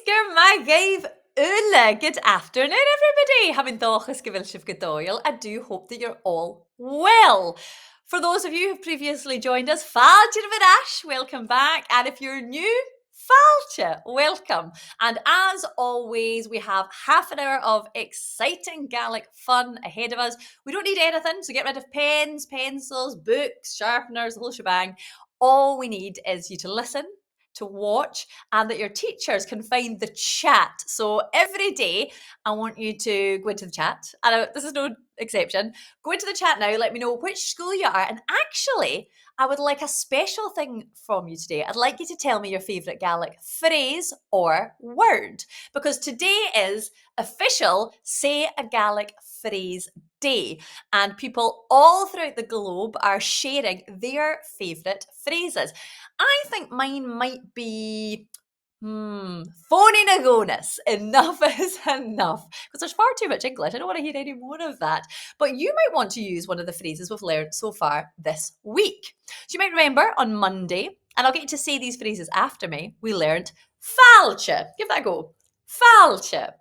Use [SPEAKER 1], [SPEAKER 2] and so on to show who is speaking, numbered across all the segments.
[SPEAKER 1] Beurla. Good afternoon, everybody. Having theagaisgeas Gàidhlig. I do hope that you're all well. For those of you who've previously joined us, welcome back. And if you're new, welcome. And as always, we have half an hour of exciting Gaelic fun ahead of us. We don't need anything, so get rid of pens, pencils, books, sharpeners, the whole shebang. All we need is you to listen, to watch, and that your teachers can find the chat. So every day, I want you to go into the chat, and this is no exception. Go into the chat now, let me know which school you are, and actually, I would like a special thing from you today. I'd like you to tell me your favourite Gaelic phrase or word, because today is official Say a Gaelic Phrase Day, and people all throughout the globe are sharing their favourite phrases. I think mine might be phony nagonis. Enough is enough, because there's far too much English. I don't want to hear any more of that. But you might want to use one of the phrases we've learned so far this week. So you might remember on Monday, and I'll get you to say these phrases after me, we learned falche. Give that a go. Falche.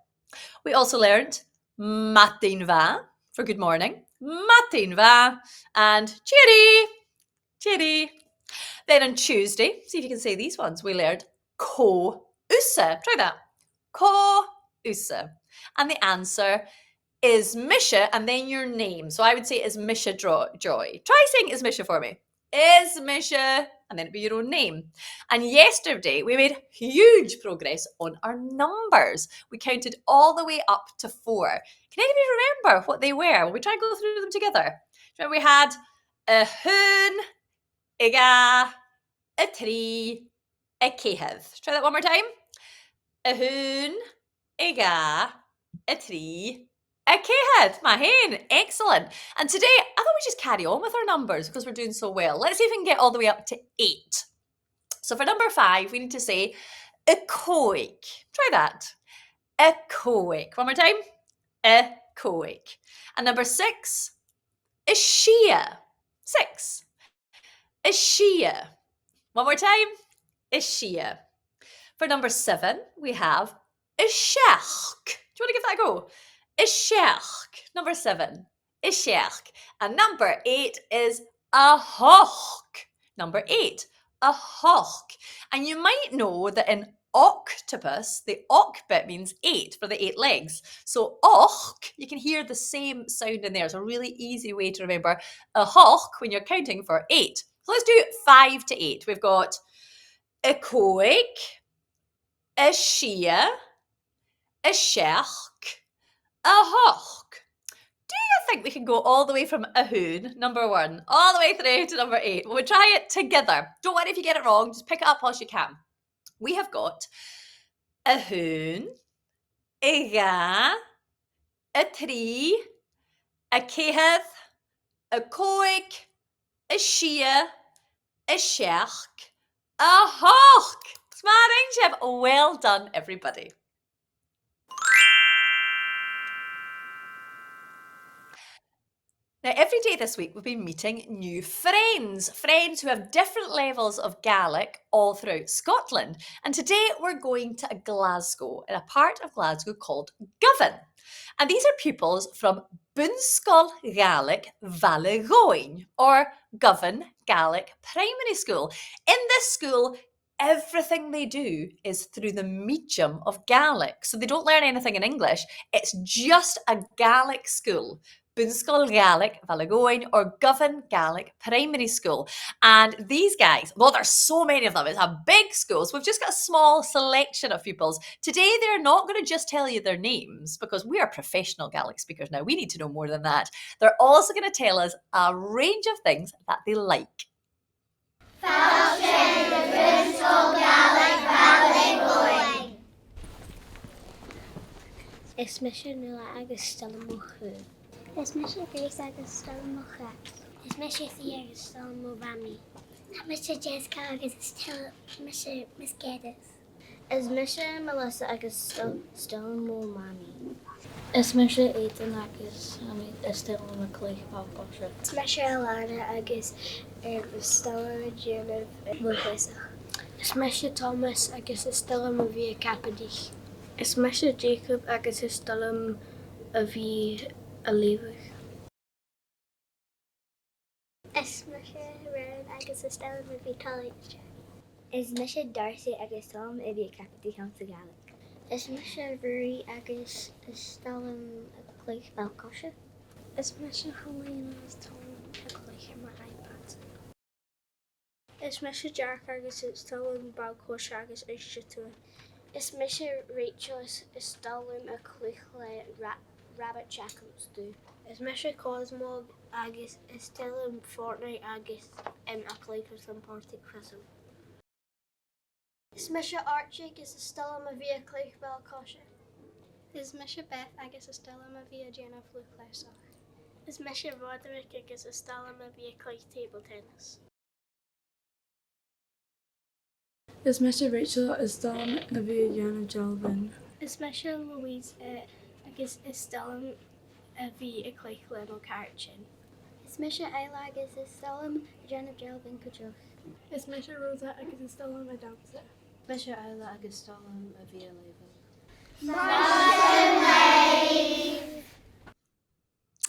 [SPEAKER 1] We also learned matin va for good morning. Matin va. And cheery. Cheery. Then on Tuesday, see if you can say these ones, we learned co-usa. Try that. Co-usa. And the answer is Misha and then your name. So I would say is Misha Joy. Try saying is Misha for me. Is Misha, and then it'd be your own name. And yesterday we made huge progress on our numbers. We counted all the way up to 4. Can anybody remember what they were? Will we try and go through them together? Remember we had a hoon, a ga, a tree, a céhad. Try that one more time. A hoon, a ga, a tree, a céhad. Mhair. Excellent. And today, I thought we'd just carry on with our numbers because we're doing so well. Let's see if we can get all the way up to 8. So for number 5, we need to say a coig. Try that. A coig. One more time. A coig. And number 6, a shia. 6. A shia. One more time. A shia. For number 7, we have a sheach. Do you want to give that a go? A sheach. Number 7. A sheich. And number 8 is a hoch. Number 8. A hoch. And you might know that in octopus, the och bit means 8 for the 8 legs. So och, you can hear the same sound in there. It's a really easy way to remember a hoch when you're counting for 8. So let's do 5 to 8. We've got a coig, a shia, a sheach, a hoch. Do you think we can go all the way from a hoon, number 1, all the way through to number 8? We'll try it together. Don't worry if you get it wrong. Just pick it up as you can. We have got a hoon, a ga, a tree, a céhad, a coig, a shia, a sheach, a hoch. Smaring chef. Well done, everybody. Now, every day this week, we've been meeting new friends who have different levels of Gaelic all throughout Scotland. And today we're going to Glasgow, in a part of Glasgow called Ghearran. And these are pupils from Bun-sgoiltean Gàidhlig, or Ghearran Gaelic Primary School. In this school, everything they do is through the medium of Gaelic. So they don't learn anything in English. It's just a Gaelic school. Bun-sgoiltean Gàidhlig, or Ghearran Gaelic Primary School. And these guys, well, there's so many of them. It's a big school. So we've just got a small selection of pupils. Today, they're not going to just tell you their names because we are professional Gaelic speakers now. We need to know more than that. They're also going to tell us a range of things that they like.
[SPEAKER 2] Is Misha nula agus stalmuchu? Is Misha Grace agus stalmucha? Is Misha Thea agus stalmuvami? Is Misha Jessica agus Misha Misgadis? Is Misha Melissa agus stalmumami?
[SPEAKER 3] Is Misha Ethan agus stalmumaclich papasha?
[SPEAKER 2] Is Misha Alana agus stalmujunif mufisa? Is meise Thomas agus is stom a bhí capadaich. Is meise Jacob agus is stom a bhí a léomh. Is meise Rowan agus is stom a bhí talaisteach. Is meise Darcy agus Tom a bhí capadaich an Gaelic. Is meise Rory agus is stom a chloinn-sgoile. Is meise Helena agus Tom a chloinn mar iPad. Is meise Jack agus is stom bácóise agus éiste. Is meise Rachel is stom a chloinn-sgoile rabbit jackals do. Is meise Cosmo agus is stom Fortnite agus a chloinn an party Christmas. Is meise Archie agus is stom a bhí a chloinn-sgoile. Is meise Beth agus is stom a bhí a Jenna Luchd-labhairt. Is meise Roderick agus is stom a bhí a chloinn table tennis.
[SPEAKER 4] Is meise Rachel is stom a bhí a dhéanamh Jalvin.
[SPEAKER 2] Is meise Louise agus is stom a bhí a chloinn-sgoile ó Carchin. Is meise Ella agus is stom a dhéanamh Jalvin Cuideach.
[SPEAKER 4] Is meise Rosa agus is stom a dansa.
[SPEAKER 3] Meise Ella agus stom a bhí a léomh.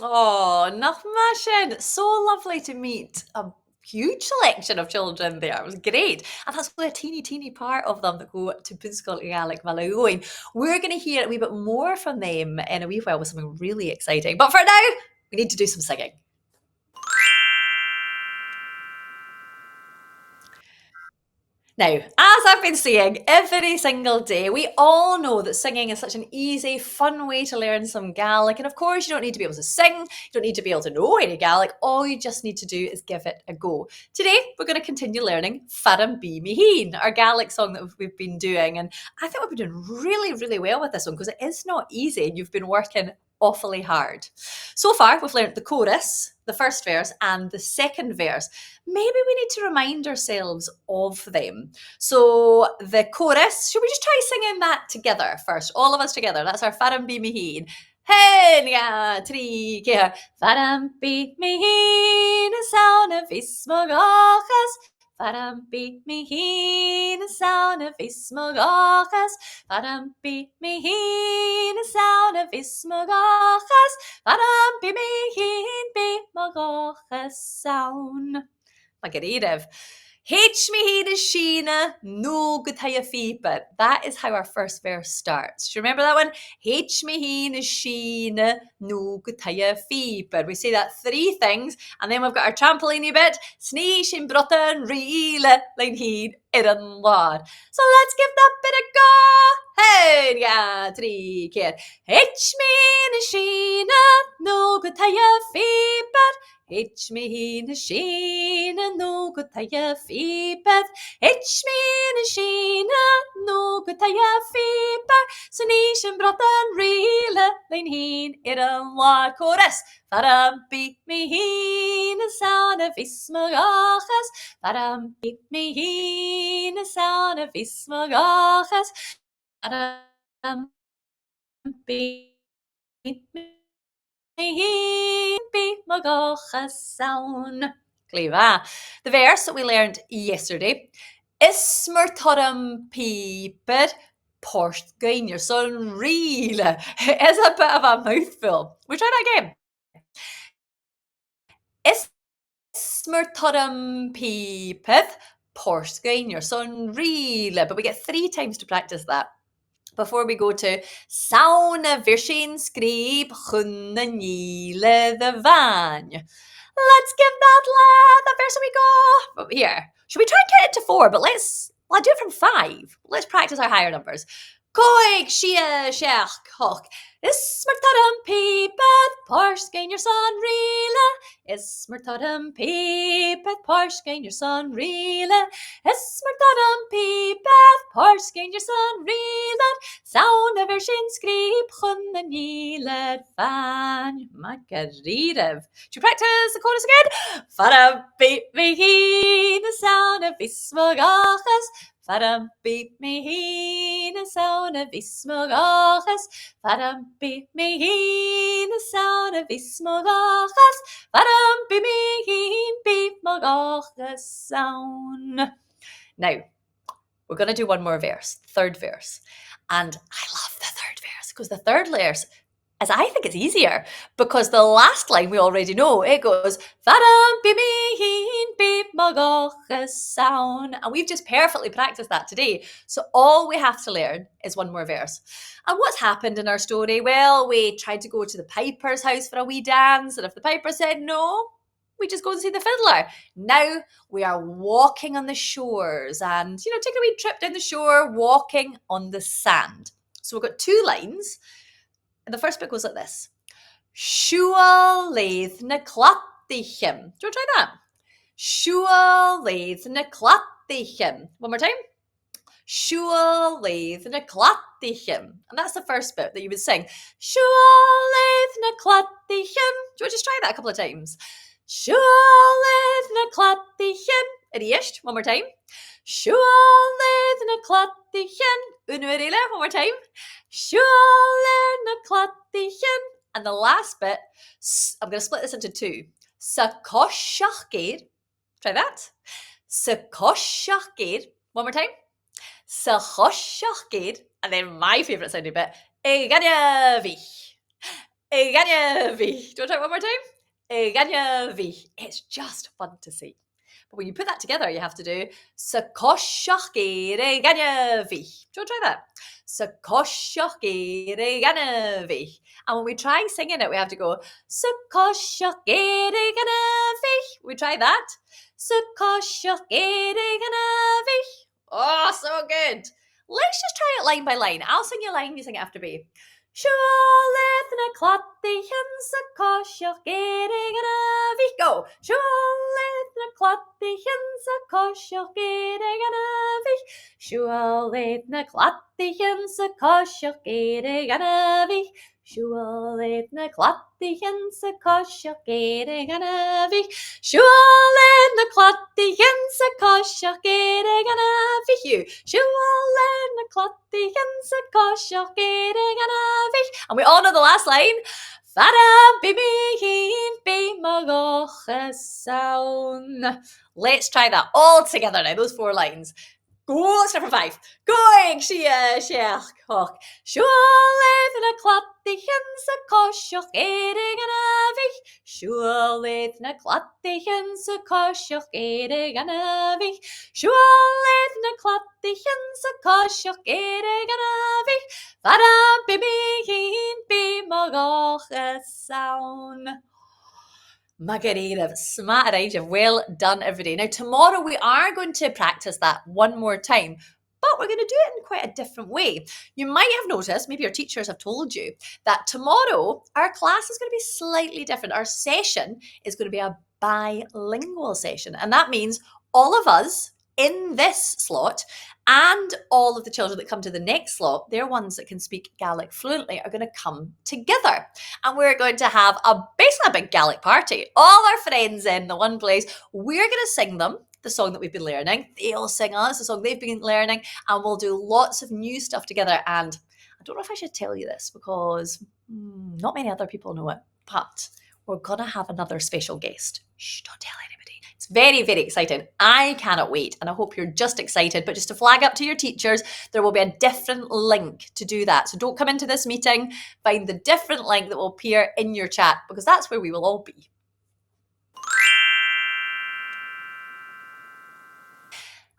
[SPEAKER 1] Oh, nach sin. So lovely to meet a huge selection of children there. It was great. And that's only a teeny part of them that go to Bun-sgoiltean Gaelic Medium. We're going to hear a wee bit more from them in a wee while with something really exciting. But for now, we need to do some singing. Now, as I've been saying every single day, we all know that singing is such an easy, fun way to learn some Gaelic. And of course, you don't need to be able to sing. You don't need to be able to know any Gaelic. All you just need to do is give it a go. Today, we're going to continue learning FtMB, our Gaelic song that we've been doing. And I think we've been doing really well with this one because it is not easy and you've been working awfully hard. So far, we've learned the chorus, the first verse and the second verse. Maybe we need to remind ourselves of them. So the chorus, should we just try singing that together first? All of us together. That's our FtMB. Hen ja, tri, keer. FtMB, the sound of ismagachas. FtMB, the sound of ismagachas. FtMB, the sound of ismagachas. FtMB, magachas sound. Magaríireh. H me the sheena, no good feeper. That is how our first verse starts. Do you remember that one? H me the sheena, no good feeper. We say that 3 things, and then we've got our trampoline bit. Sneesh in brothen, reele, line heed, iron lad. So let's give that bit a go. Hey, yeah, 3, keer. H me the sheena, no good feeper. H me the sheena, no good feeper. H me the sheena, no good feeper. Sneesh and brothen reele, line heen, iron lad. Chorus. FtMB, the sound of ismagachas. FtMB, the sound of ismagachas. FtMB, magachas sound. Clever. The verse that we learned yesterday is smurtodum porscht gain your son really. It's a bit of a mouthful. We try that again. Is smurtodum porscht gain your son really. But we get 3 times to practice that before we go to sauna virshin scrib chloinn-sgoile the van. Let's give that verse a wee go. Here, should we try and get it to 4? But I'll do it from 5. Let's practice our higher numbers. Coig, shia, sheach, hoch. Is smurtodum porscht gain your son really. Is smurtodum porscht gain your son really. Is smurtodum porscht gain your son really. Sound of virshin scrib chloinn-sgoile van. Magaríireh. Should we practice the chorus again? FtMB, the sound of ismagachas. FtMB, the sound of ismagachas. FtMB, the sound of ismagachas. FtMB, magachas sound. Now, we're going to do one more verse, third verse. And I love the third verse because the third verse, as I think it's easier, because the last line we already know, it goes, sound. And we've just perfectly practiced that today. So all we have to learn is one more verse. And what's happened in our story? Well, we tried to go to the piper's house for a wee dance. And if the piper said no, we just go and see the fiddler. Now we are walking on the shores and, taking a wee trip down the shore, walking on the sand. So we've got two lines. And the first bit goes like this. Làitheil clathaicim. Do you want to try that? Làitheil clathaicim. One more time. Làitheil clathaicim. And that's the first bit that you would sing. Làitheil clathaicim. Do you want to just try that a couple of times? Làitheil clathaicim. Riest. One more time. Làitheil clathaicim. One more time. And the last bit, I'm going to split this into two. Sacoshachgir. Try that. Sacoshachgir. One more time. Sacoshachgir. And then my favourite sounding bit. Egadyavi. Egadyavi. Do you want to try it one more time? Egadyavi. It's just fun to say. But when you put that together, you have to do Sacoshachgir egadyavi. Do you want to try that? Sacoshachgir egadyavi. And when we try singing it, we have to go Sacoshachgir egadyavi. We try that. Sacoshachgir egadyavi. Oh, so good. Let's just try it line by line. I'll sing you a line, you sing it after me. Làitheil clathaicim sacoshachgir egadyavi. Go. Làitheil clathaicim sacoshachgir egadyavi. Làitheil clathaicim sacoshachgir egadyavi. Làitheil clathaicim sacoshachgir egadyavi. Làitheil clathaicim sacoshachgir egadyavi. Làitheil clathaicim sacoshachgir egadyavi. And we all know the last line. Let's try that all together now, those four lines. Go, let's start from 5. Going, sheach, hoch. Làitheil clathaicim sacoshachgir egadyavi. Làitheil clathaicim sacoshachgir egadyavi. Làitheil clathaicim sacoshachgir egadyavi. Magareev, smataraive, well done everybody. Now tomorrow we are going to practice that one more time, but we're going to do it in quite a different way. You might have noticed, maybe your teachers have told you, that tomorrow our class is going to be slightly different. Our session is going to be a bilingual session, and that means all of us in this slot and all of the children that come to the next slot, they're ones that can speak Gaelic fluently, are going to come together. And we're going to have basically a big Gaelic party. All our friends in the one place. We're going to sing them the song that we've been learning. They'll sing us the song they've been learning. And we'll do lots of new stuff together. And I don't know if I should tell you this because not many other people know it. But we're going to have another special guest. Shh, don't tell anybody. It's very, very exciting. I cannot wait, and I hope you're just excited. But just to flag up to your teachers, there will be a different link to do that. So don't come into this meeting, find the different link that will appear in your chat, because that's where we will all be.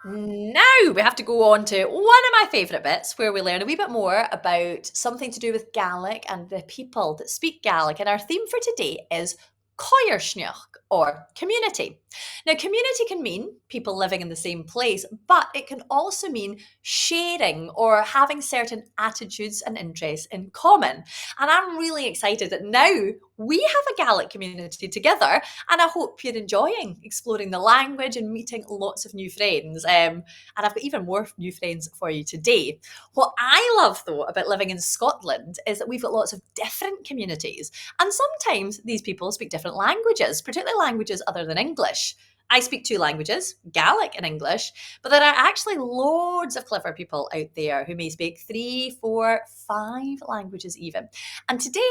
[SPEAKER 1] Now we have to go on to one of my favourite bits where we learn a wee bit more about something to do with Gaelic and the people that speak Gaelic. And our theme for today is Coirsneach, or community. Now, community can mean people living in the same place, but it can also mean sharing or having certain attitudes and interests in common. And I'm really excited that now we have a Gaelic community together, and I hope you're enjoying exploring the language and meeting lots of new friends. And I've got even more new friends for you today. What I love, though, about living in Scotland is that we've got lots of different communities, and sometimes these people speak different languages, particularly languages other than English. I speak 2 languages, Gaelic and English, but there are actually loads of clever people out there who may speak 3, 4, 5 languages even. And today,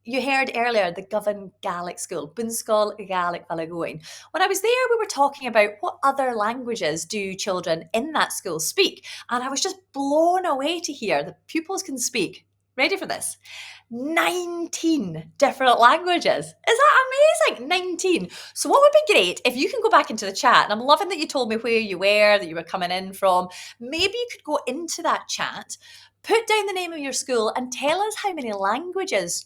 [SPEAKER 1] you heard earlier the Govan Gaelic School, Bun-sgoiltean. When I was there, we were talking about what other languages do children in that school speak. And I was just blown away to hear that pupils can speak, ready for this, 19 different languages. Is that amazing? 19. So what would be great if you can go back into the chat, and I'm loving that you told me where you were, that you were coming in from. Maybe you could go into that chat, put down the name of your school and tell us how many languages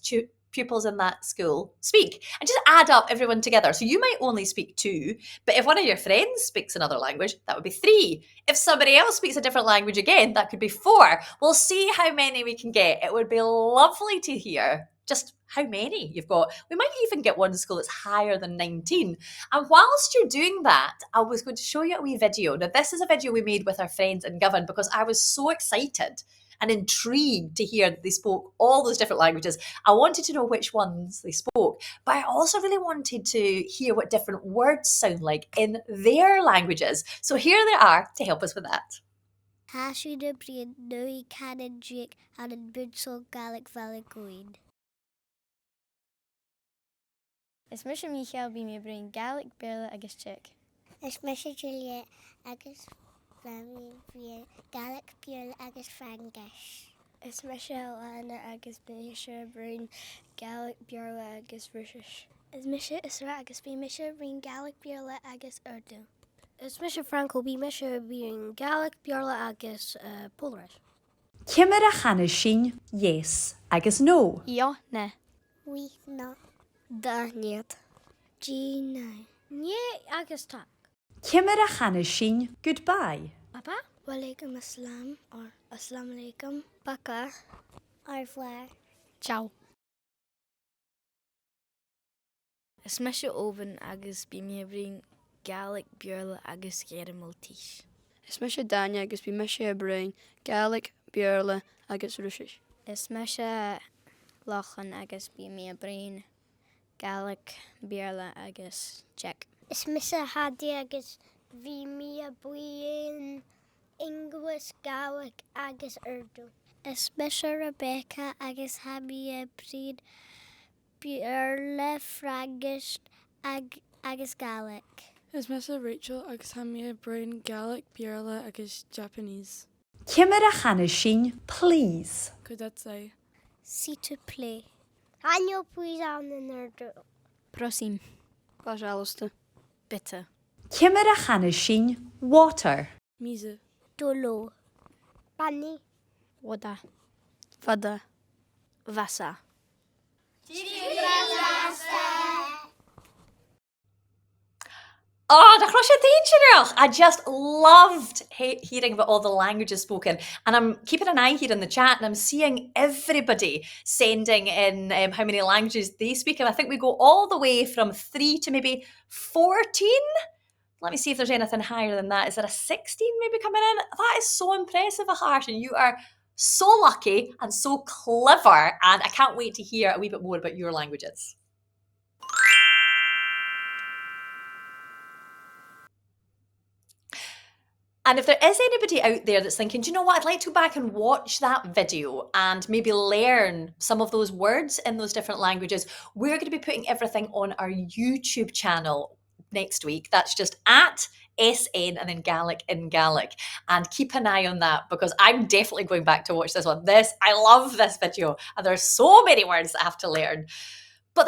[SPEAKER 1] pupils in that school speak, and just add up everyone together. So you might only speak 2, but if one of your friends speaks another language, that would be 3. If somebody else speaks a different language again, that could be 4. We'll see how many we can get. It would be lovely to hear just how many you've got. We might even get one school that's higher than 19. And whilst you're doing that, I was going to show you a wee video. Now, this is a video we made with our friends in Govan because I was so excited and intrigued to hear that they spoke all those different languages. I wanted to know which ones they spoke, but I also really wanted to hear what different words sound like in their languages. So here they are to help us with that.
[SPEAKER 2] Hasúide bríon nui canan dríoch an bun-sgoiltean Gàidhlig.
[SPEAKER 5] Is mis Michael bí mé bring Gaelic, Beurla agus Czech.
[SPEAKER 2] Is mis Julia agus bhí Gaelic, Beurla agus Frankish.
[SPEAKER 5] Is mis Anna agus Misha bring Gaelic, Beurla agus Russisch. Is mis Isra agus bí Misha bring Gaelic, Beurla agus Urdu. Is mis Franco bí Misha bring Gaelic, Beurla agus Polish.
[SPEAKER 1] Cimar a chana sin yes agus no.
[SPEAKER 5] Ja, ne.
[SPEAKER 2] We no.
[SPEAKER 5] Da, niet. G, ne. Nie agus tak.
[SPEAKER 1] Cimar a chana sin goodbye.
[SPEAKER 5] Papa? Walaikum assalam or assalamu alaikum. Baka.
[SPEAKER 2] Au revoir.
[SPEAKER 5] Ciao. Is mis oven agus bí mé bring Gaelic, Beurla agus Ghearran Maltese.
[SPEAKER 3] Is mis Dania agus bí mis bring Gaelic, Beurla agus Russisch.
[SPEAKER 5] Is mis Lochan agus bí mé bring Gaelic, Beurla agus Czech.
[SPEAKER 2] Is mis Hadi agus bhí mí buin English, Gaelic agus Urdu.
[SPEAKER 5] Is mis Rebecca agus ha mí brín Beurla, Frankish agus Gaelic.
[SPEAKER 4] Is mis Rachel agus ha mí bring Gaelic, Beurla agus Japanese.
[SPEAKER 1] Cimar a chana sin please.
[SPEAKER 4] Could that say?
[SPEAKER 5] S'il te plaît.
[SPEAKER 2] Hanyo please on in Urdu.
[SPEAKER 5] Prosím.
[SPEAKER 3] Pожалуйста.
[SPEAKER 5] Bitte.
[SPEAKER 1] Cimar a chana sin water.
[SPEAKER 4] Mise.
[SPEAKER 2] Dolo. Bunny.
[SPEAKER 5] Woda.
[SPEAKER 3] Fada.
[SPEAKER 5] Wasser.
[SPEAKER 1] Oh, da chrosio dhéidirach. I just loved hearing about all the languages spoken. And I'm keeping an eye here in the chat and I'm seeing everybody sending in how many languages they speak. And I think we go all the way from 3 to maybe 14. Let me see if there's anything higher than that. Is there a 16 maybe coming in? That is so impressive, Ahart. And you are so lucky and so clever. And I can't wait to hear a wee bit more about your languages. And if there is anybody out there that's thinking, do you know what, I'd like to go back and watch that video and maybe learn some of those words in those different languages, we're going to be putting everything on our YouTube channel next week. That's just at SN and then Gaelic in Gaelic. And keep an eye on that because I'm definitely going back to watch this one. I love this video and there's so many words that I have to learn. But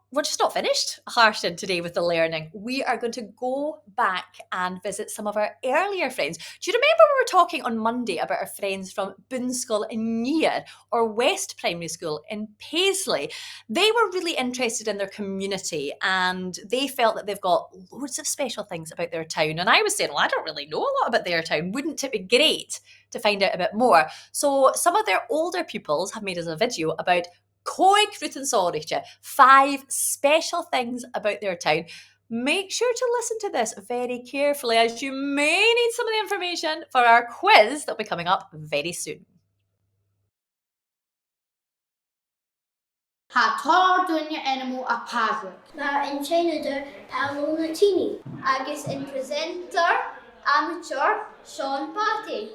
[SPEAKER 1] we're just not finished, Harston, today with the learning. We are going to go back and visit some of our earlier friends. Do you remember we were talking on Monday about our friends from Bun-sgoiltean or West Primary School in Paisley? They were really interested in their community and they felt that they've got loads of special things about their town. And I was saying, well, I don't really know a lot about their town. Wouldn't it be great to find out a bit more? So some of their older pupils have made us a video about Stiùiriche, 5 special things about their town. Make sure to listen to this very carefully as you may need some of the information for our quiz that'll be coming up very soon.
[SPEAKER 6] Tá tar duine animal a pazar.
[SPEAKER 2] Mar in China Paolo Latini.
[SPEAKER 6] Agus in presenter, amateur, Sean Patty.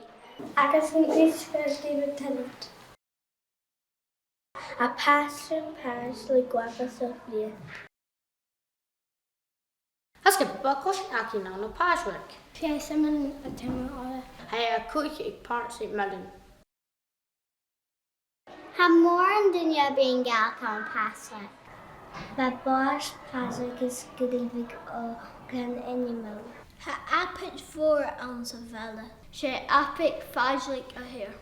[SPEAKER 2] Agus in Israel David Tennant. A Farpaisean-ceist agus a bith.
[SPEAKER 6] Has go bacos ac yn anna paswyrc.
[SPEAKER 2] Fiaisaman a timor.
[SPEAKER 6] Hai a cwch I Farpaisean-ceist.
[SPEAKER 2] Ha mór an duine being Gaelic an paswyrc. Ba bars paswyrc is Gàidhlig ó gan inimal. Ha apit for an sa vela. Sé apit fajlik a here.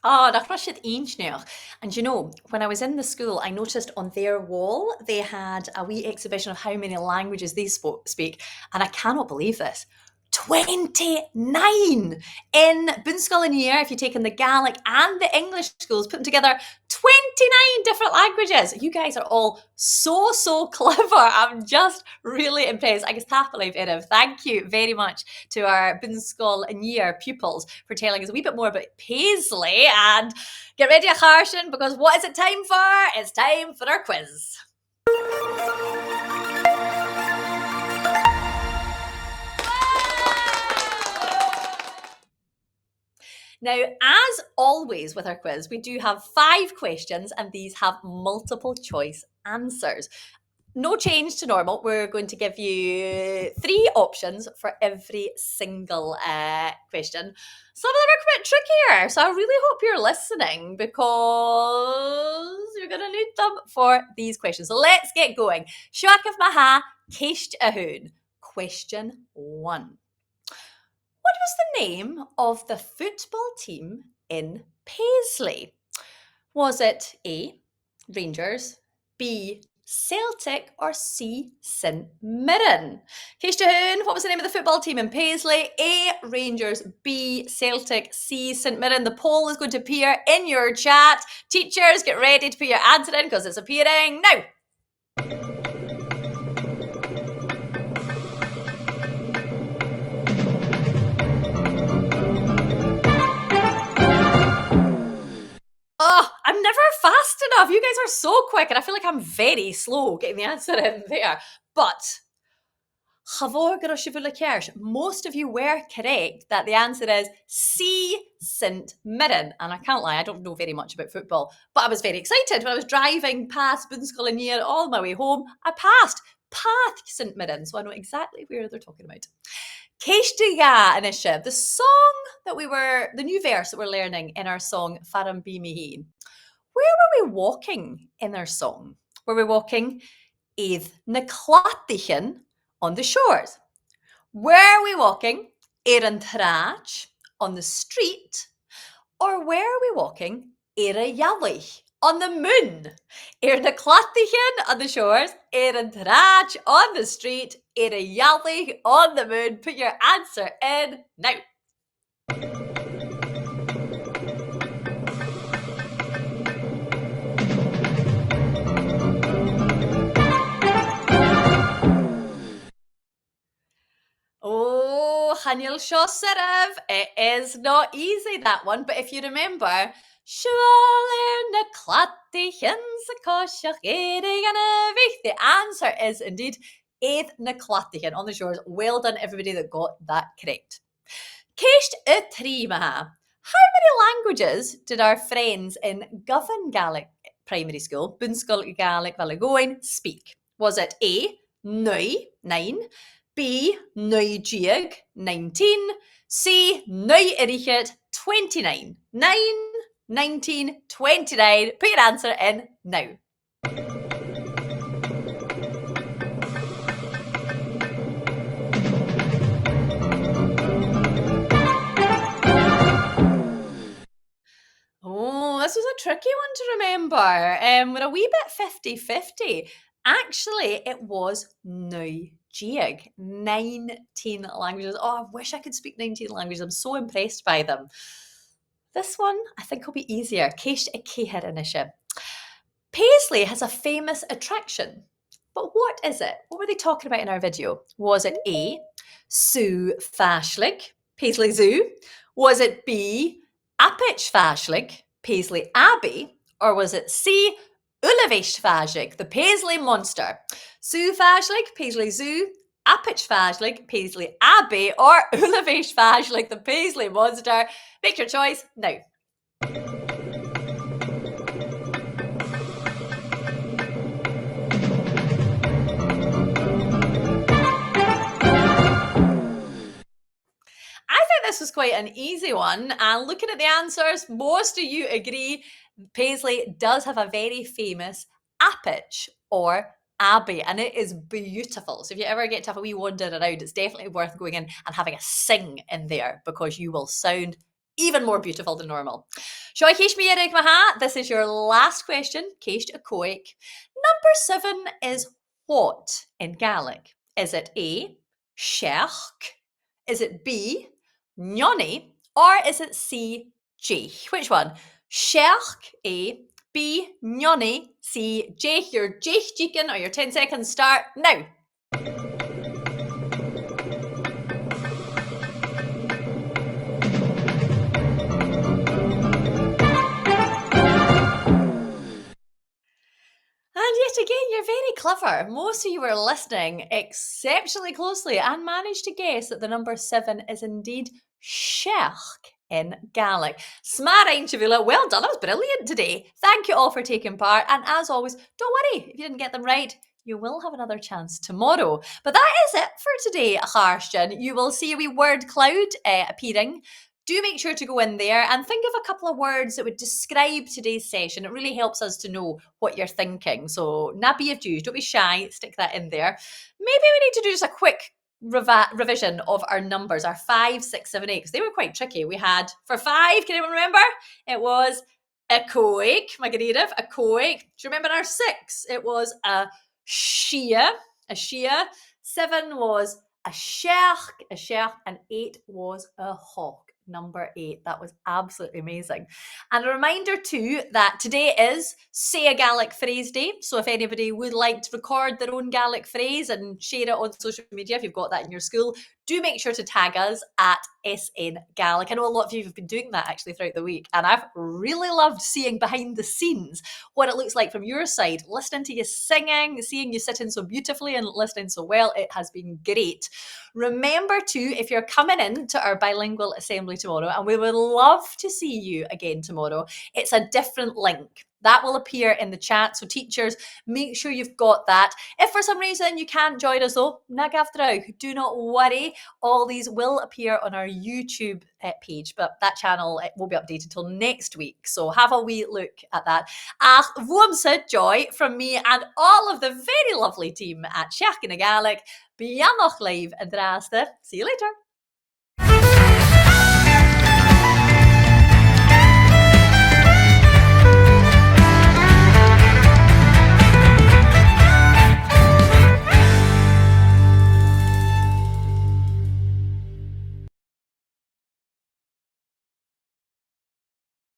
[SPEAKER 1] Oh, nach raibh siad aonsneach. And you know, when I was in the school, I noticed on their wall, they had a wee exhibition of how many languages they speak. And I cannot believe this. 29 in Bun-sgoiltean, if you've taken the Gaelic and the English schools, put them together, 29 different languages. You guys are all so clever. I'm just really impressed. Agus tapalaibh Irev. Thank you very much to our Bun-sgoiltean pupils for telling us a wee bit more about Paisley. And get ready, Ghearran, because what is it time for? It's time for our quiz. Now, as always with our quiz, we do have 5 questions and these have multiple choice answers. No change to normal. We're going to give you 3 options for every single question. Some of them are a bit trickier, so I really hope you're listening because you're going to need them for these questions. So let's get going. Seach of Maha, Ceist Ahún. Question 1. What was the name of the football team in Paisley? Was it A, Rangers, B, Celtic, or C, St Mirren? Ceist Ahún, what was the name of the football team in Paisley? A, Rangers, B, Celtic, C, St Mirren. The poll is going to appear in your chat. Teachers, get ready to put your answer in because it's appearing now. Oh, I'm never fast enough. You guys are so quick and I feel like I'm very slow getting the answer in there. But most of you were correct that the answer is C, St Mirren. And I can't lie, I don't know very much about football, but I was very excited when I was driving past Bun-sgoiltean all my way home. I passed St Mirren, so I know exactly where they're talking about. Ceistdain initiative, the song that the new verse that we're learning in our song FtMB. Where were we walking in our song? Were we walking leth-uair on the shores? Were we walking an-asgaidh on the street? Or were we walking eadar on the moon? Leth-uair on the shores, an-asgaidh on the street, eadar on the moon. Put your answer in now. Oh, Hanil Shosarav. It is not easy, that one, but if you remember, the answer is indeed leth-uair on the shores. Well done, everybody that got that correct. Ceist Maha. How many languages did our friends in Ghearran Gaelic Primary School, Bun-sgoiltean Gaelic Gàidhlig, speak? Was it A, 9, B, 19, C, Stiùiriche 29? 9, 19, 29. Put your answer in now. Oh, this was a tricky one to remember. We're a wee bit 50-50. Actually, it was Luchd-labhairt. 19 languages. Oh, I wish I could speak 19 languages. I'm so impressed by them. This one, I think, will be easier. Ceistdain. Paisley has a famous attraction. But what is it? What were they talking about in our video? Was it A, Sú Feachtaigh, Paisley Zoo? Was it B, Apich Feachtaigh, Paisley Abbey? Or was it C, Ullabhairt Gàidhlig, the Paisley Monster? Sú Feachtaigh, Paisley Zoo, Apich Feachtaigh, Paisley Abbey, or Ullabhairt Gàidhlig, the Paisley Monster? Make your choice now. this was quite an easy one. And looking at the answers, most of you agree Paisley does have a very famous apitch or abbey, and it is beautiful. So if you ever get to have a wee wander around, it's definitely worth going in and having a sing in there, because you will sound even more beautiful than normal. Seo chéis mi erig maha. This is your last question. Céist a coig. Number 7 is what in Gaelic? Is it A, seach? Is it B, Njoni? Or is it C, Jech? Which one? Seach, A, B, Njoni, C, Jech. Your Jech Jeekin, or your 10 seconds start now. And yet again, you're very clever. Most of you were listening exceptionally closely and managed to guess that the number 7 is indeed seach in Gaelic. Smarain Beurla, well done. That was brilliant today. Thank you all for taking part. And as always, don't worry if you didn't get them right. You will have another chance tomorrow. But that is it for today, Ghearran. You will see a wee word cloud appearing. Do make sure to go in there and think of a couple of words that would describe today's session. It really helps us to know what you're thinking. So, nappy of Jews, don't be shy, stick that in there. Maybe we need to do just a quick revision of our numbers, our 5, 6, 7, 8, because they were quite tricky. We had, for 5, can anyone remember? It was a coig, my Gaelic, a coig. Do you remember our 6? It was a shia, a shia. 7 was a sheach, and 8 was a hawk. Number 8. That was absolutely amazing. And a reminder too that today is Say a Gaelic Phrase Day. So if anybody would like to record their own Gaelic phrase and share it on social media, if you've got that in your school, do make sure to tag us at SN Gaelic. I know a lot of you have been doing that actually throughout the week, and I've really loved seeing behind the scenes what it looks like from your side, listening to you singing, seeing you sitting so beautifully and listening so well. It has been great. Remember too, if you're coming in to our bilingual assembly tomorrow, and we would love to see you again tomorrow, it's a different link. That will appear in the chat. So teachers, make sure you've got that. If for some reason you can't join us though, do not worry. All these will appear on our YouTube page, but that channel will be updated till next week. So have a wee look at that. Vuamsa joy from me and all of the very lovely team at Seachdain Gaelic. Biannoch live and draste. See you later.